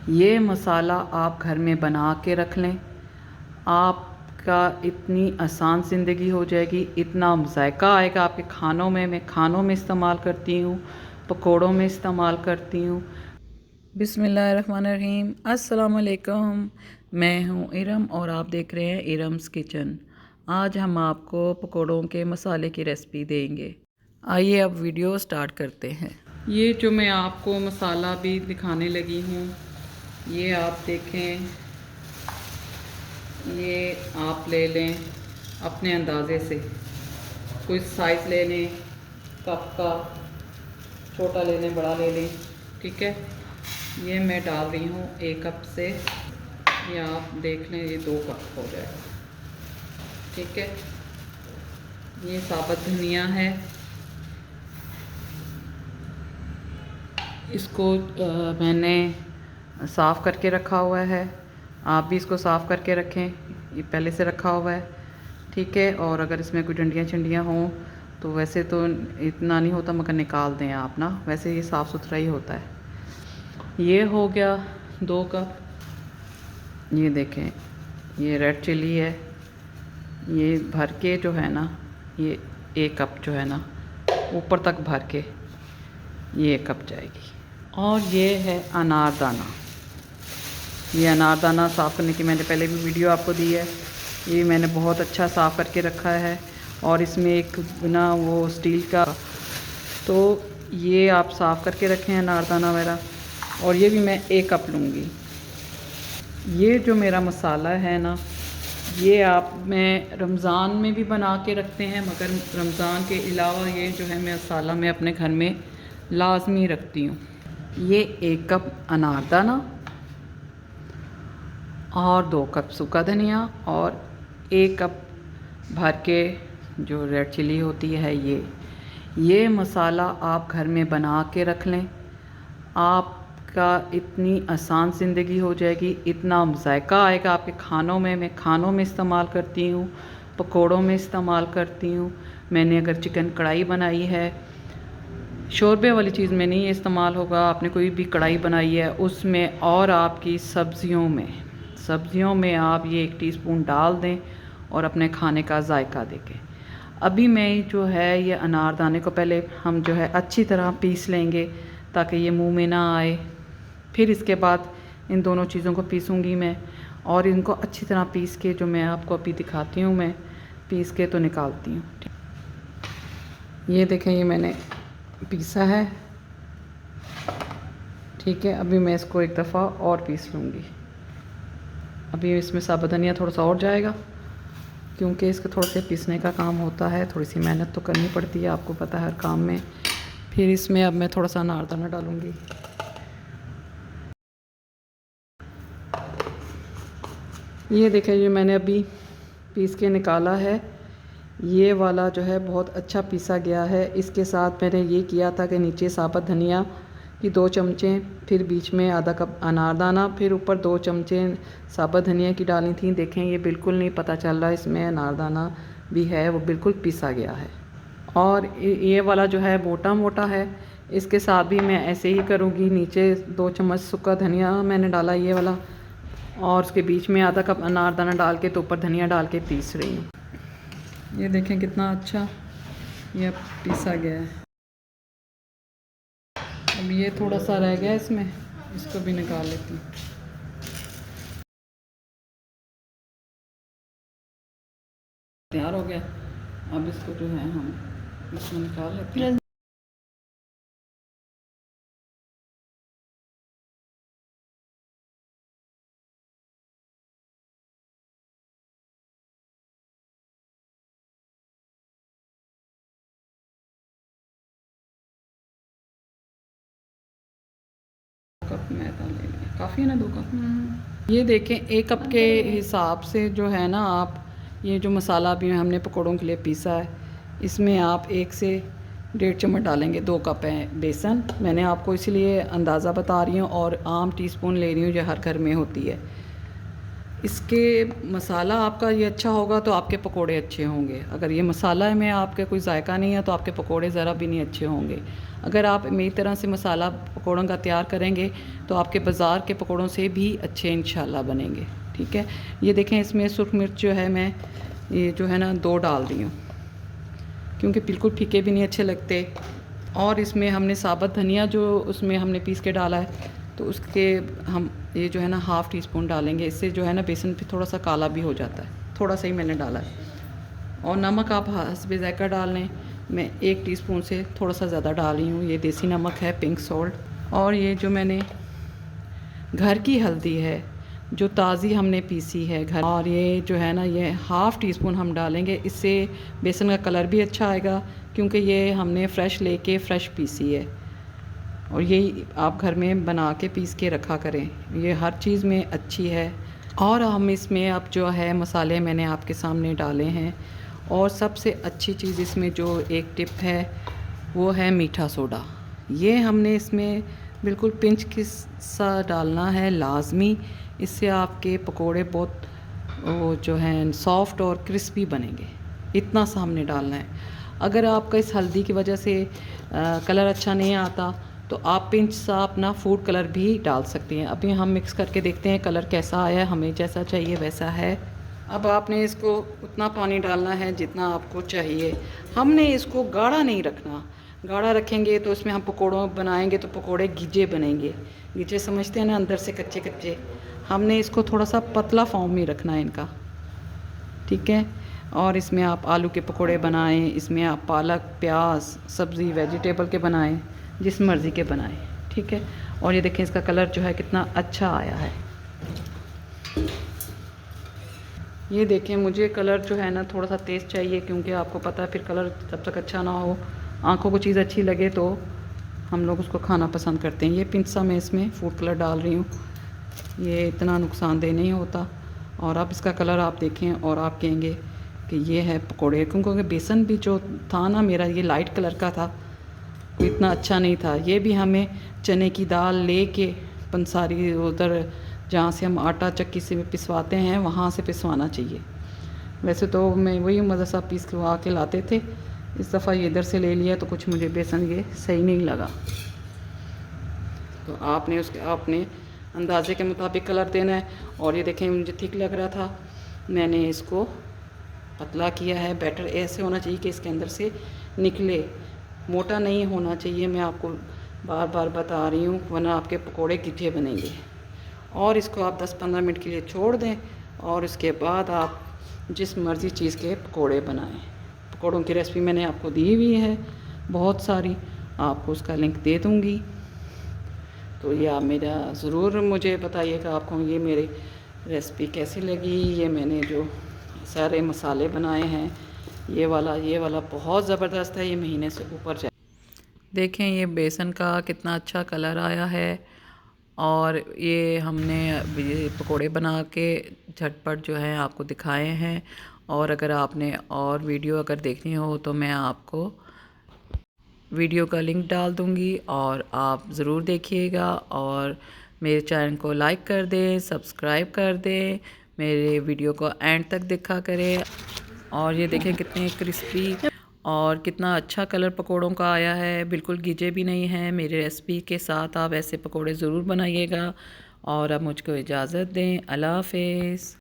ये मसाला आप घर में बना के रख लें, आपका इतनी आसान ज़िंदगी हो जाएगी, इतना जायका आएगा आपके खानों में। मैं खानों में इस्तेमाल करती हूँ, पकोड़ों में इस्तेमाल करती हूँ। बिस्मिल्लाहिर्रहमानिर्रहीम, अस्सलाम वालेकुम। मैं हूँ इरम और आप देख रहे हैं इरम्स किचन। आज हम आपको पकोड़ों के मसाले की रेसिपी देंगे। आइए अब वीडियो स्टार्ट करते हैं। ये जो मैं आपको मसाला भी दिखाने लगी हूँ, ये आप देखें, ये आप ले लें अपने अंदाज़े से। कोई साइज़ ले लें, कप का, छोटा ले लें, बड़ा ले लें, ठीक है। ये मैं डाल रही हूँ 1 कप से, ये आप देख लें, ये 2 कप हो जाएगा, ठीक है। ये साबुत धनिया है, इसको मैंने साफ़ करके रखा हुआ है। आप भी इसको साफ़ करके रखें, ये पहले से रखा हुआ है, ठीक है। और अगर इसमें कोई डंडियाँ चंडियाँ हों तो वैसे तो इतना नहीं होता, मगर निकाल दें आप ना, वैसे ये साफ़ सुथरा ही होता है। ये हो गया 2 कप। ये देखें, ये रेड चिली है, ये भर के जो है ना, ये 1 कप जो है ना, ऊपर तक भर के ये 1 कप जाएगी। और ये है अनारदाना। ये अनारदाना साफ़ करने की मैंने पहले भी वीडियो आपको दी है। ये मैंने बहुत अच्छा साफ़ करके रखा है, और इसमें एक ना वो स्टील का, तो ये आप साफ़ करके रखें अनारदाना वगैरह। और ये भी मैं 1 कप लूँगी। ये जो मेरा मसाला है ना, ये आप मैं रमज़ान में भी बना के रखते हैं, मगर रमज़ान के अलावा ये जो है मसाला मैं अपने घर में लाजमी रखती हूँ। ये 1 कप अनारदाना और 2 कप सूखा धनिया और 1 कप भर के जो रेड चिली होती है, ये मसाला आप घर में बना के रख लें, आपका इतनी आसान ज़िंदगी हो जाएगी, इतना जायका आएगा आपके खानों में। मैं खानों में इस्तेमाल करती हूँ, पकोड़ों में इस्तेमाल करती हूँ। मैंने अगर चिकन कढ़ाई बनाई है, शोरबे वाली चीज़ में नहीं इस्तेमाल होगा, आपने कोई भी कढ़ाई बनाई है उसमें, और आपकी सब्ज़ियों में आप ये 1 टीस्पून डाल दें और अपने खाने का जायका देखें। अभी मैं जो है ये अनारदाने को पहले हम जो है अच्छी तरह पीस लेंगे, ताकि ये मुंह में ना आए। फिर इसके बाद इन दोनों चीज़ों को पीसूँगी मैं, और इनको अच्छी तरह पीस के जो मैं आपको अभी दिखाती हूँ, मैं पीस के तो निकालती हूँ। ये देखें, ये मैंने पीसा है, ठीक है। अभी मैं इसको 1 दफ़ा और पीस लूँगी। अभी इसमें साबुत धनिया थोड़ा सा और जाएगा, क्योंकि इसके थोड़े से पीसने का काम होता है, थोड़ी सी मेहनत तो करनी पड़ती है, आपको पता है हर काम में। फिर इसमें अब मैं थोड़ा सा अनारदाना डालूँगी। ये देखें, ये मैंने अभी पीस के निकाला है, ये वाला जो है बहुत अच्छा पीसा गया है। इसके साथ मैंने ये किया था कि नीचे साबुत धनिया की 2 चमचे, फिर बीच में आधा कप अनारदाना, फिर ऊपर 2 चमचे साबुत धनिया की डाली थी। देखें, ये बिल्कुल नहीं पता चल रहा इसमें अनारदाना भी है, वो बिल्कुल पिसा गया है। और ये वाला जो है मोटा मोटा है, इसके साथ भी मैं ऐसे ही करूँगी। नीचे 2 चम्मच सूखा धनिया मैंने डाला ये वाला, और उसके बीच में आधा कप अनारदाना डाल के, तो ऊपर धनिया डाल के पीस रही हूँ। ये देखें कितना अच्छा ये पीसा गया है। अब ये थोड़ा सा रह गया इसमें, इसको भी निकाल लेती हूँ। तैयार हो गया। अब इसको जो है हम इसमें निकाल लेते हैं। कप मैदा ले लिया, काफ़ी है ना 2 कप। ये देखें, 1 कप के हिसाब से जो है ना, आप ये जो मसाला भी हमने पकौड़ों के लिए पीसा है, इसमें आप 1 से 1.5 चम्मच डालेंगे। 2 कप है बेसन, मैंने आपको इसलिए अंदाज़ा बता रही हूँ, और आम टीस्पून ले रही हूँ जो हर घर में होती है। इसके मसाला आपका ये अच्छा होगा तो आपके पकोड़े अच्छे होंगे। अगर ये मसाला में आपके कोई जायका नहीं है तो आपके पकोड़े ज़रा भी नहीं अच्छे होंगे। अगर आप मेरी तरह से मसाला पकोड़ों का तैयार करेंगे तो आपके बाज़ार के पकोड़ों से भी अच्छे इंशाल्लाह बनेंगे। ठीक है, ये देखें इसमें सुरख मिर्च जो है मैं ये जो है ना 2 डाल दी हूँ, क्योंकि बिल्कुल फीके भी नहीं अच्छे लगते। और इसमें हमने साबुत धनिया जो उसमें हमने पीस के डाला है तो उसके हम ये जो है ना हाफ़ टी स्पून डालेंगे। इससे जो है ना बेसन भी थोड़ा सा काला भी हो जाता है, थोड़ा सा ही मैंने डाला है। और नमक आप हस्बे ज़ायका डाल लें, मैं 1 टीस्पून से थोड़ा सा ज़्यादा डाल रही हूँ। ये देसी नमक है, पिंक सॉल्ट। और ये जो मैंने घर की हल्दी है जो ताज़ी हमने पीसी है घर, और ये जो है ना ये हाफ़ टी स्पून हम डालेंगे। इससे बेसन का कलर भी अच्छा आएगा, क्योंकि ये हमने फ़्रेश लेके फ़्रेश पीसी है। और यही आप घर में बना के पीस के रखा करें, ये हर चीज़ में अच्छी है। और हम इसमें अब जो है मसाले मैंने आपके सामने डाले हैं। और सबसे अच्छी चीज़ इसमें जो एक टिप है वो है मीठा सोडा। ये हमने इसमें बिल्कुल पिंच की सा डालना है लाजमी। इससे आपके पकोड़े बहुत वो जो हैं सॉफ्ट और क्रिस्पी बनेंगे। इतना सा हमने डालना है। अगर आपका इस हल्दी की वजह से कलर अच्छा नहीं आता तो आप पिंच सा अपना फूड कलर भी डाल सकती हैं। अभी हम मिक्स करके देखते हैं कलर कैसा आया, हमें जैसा चाहिए वैसा है। अब आपने इसको उतना पानी डालना है जितना आपको चाहिए। हमने इसको गाढ़ा नहीं रखना, गाढ़ा रखेंगे तो इसमें हम पकोड़ों बनाएंगे तो पकोड़े गीजे बनेंगे। गीजे समझते हैं ना, अंदर से कच्चे कच्चे। हमने इसको थोड़ा सा पतला फॉर्म में रखना है इनका। ठीक है, और इसमें आप आलू के पकोड़े बनाएं, इसमें आप पालक प्याज सब्ज़ी वेजिटेबल के बनाएं, जिस मर्ज़ी के बनाएं। ठीक है, और ये देखें इसका कलर जो है कितना अच्छा आया है। ये देखें, मुझे कलर जो है ना थोड़ा सा तेज़ चाहिए, क्योंकि आपको पता है फिर कलर जब तक अच्छा ना हो, आँखों को चीज़ अच्छी लगे तो हम लोग उसको खाना पसंद करते हैं। ये पिंच सा मैं इसमें फूड कलर डाल रही हूँ, ये इतना नुकसानदेह नहीं होता। और अब इसका कलर आप देखें और आप कहेंगे कि ये है पकोड़े, क्योंकि बेसन भी जो था ना मेरा ये लाइट कलर का था, कोई इतना अच्छा नहीं था। ये भी हमें चने की दाल लेके पंसारी उधर जहाँ से हम आटा चक्की से पिसवाते हैं वहाँ से पिसवाना चाहिए। वैसे तो मैं वही मदरसा पिसवा के लाते थे, इस दफ़ा ये इधर से ले लिया तो कुछ मुझे बेसन ये सही नहीं लगा। तो आपने उसके अपने अंदाजे के मुताबिक कलर देना है। और ये देखें मुझे ठीक लग रहा था, मैंने इसको पतला किया है। बैटर ऐसे होना चाहिए कि इसके अंदर से निकले, मोटा नहीं होना चाहिए। मैं आपको बार बार बता रही हूँ, वरना आपके पकोड़े गिठे बनेंगे। और इसको आप 10-15 मिनट के लिए छोड़ दें, और उसके बाद आप जिस मर्ज़ी चीज़ के पकोड़े बनाएं। पकोड़ों की रेसिपी मैंने आपको दी हुई है बहुत सारी, आपको उसका लिंक दे दूँगी। तो ये आप मेरा ज़रूर मुझे बताइएगा आपको ये मेरी रेसिपी कैसी लगी। ये मैंने जो सारे मसाले बनाए हैं, ये वाला बहुत ज़बरदस्त है, ये महीने से ऊपर जाए। देखें ये बेसन का कितना अच्छा कलर आया है। और ये हमने ये पकोड़े बना के झटपट जो है आपको दिखाए हैं। और अगर आपने और वीडियो अगर देखनी हो तो मैं आपको वीडियो का लिंक डाल दूँगी, और आप ज़रूर देखिएगा। और मेरे चैनल को लाइक कर दें, सब्सक्राइब कर दें, मेरे वीडियो को एंड तक देखा करें। और ये देखें कितने क्रिस्पी और कितना अच्छा कलर पकोड़ों का आया है, बिल्कुल गीजे भी नहीं हैं। मेरी रेसिपी के साथ आप ऐसे पकोड़े ज़रूर बनाइएगा। और अब मुझको इजाज़त दें, अल्लाह हाफ़िज़।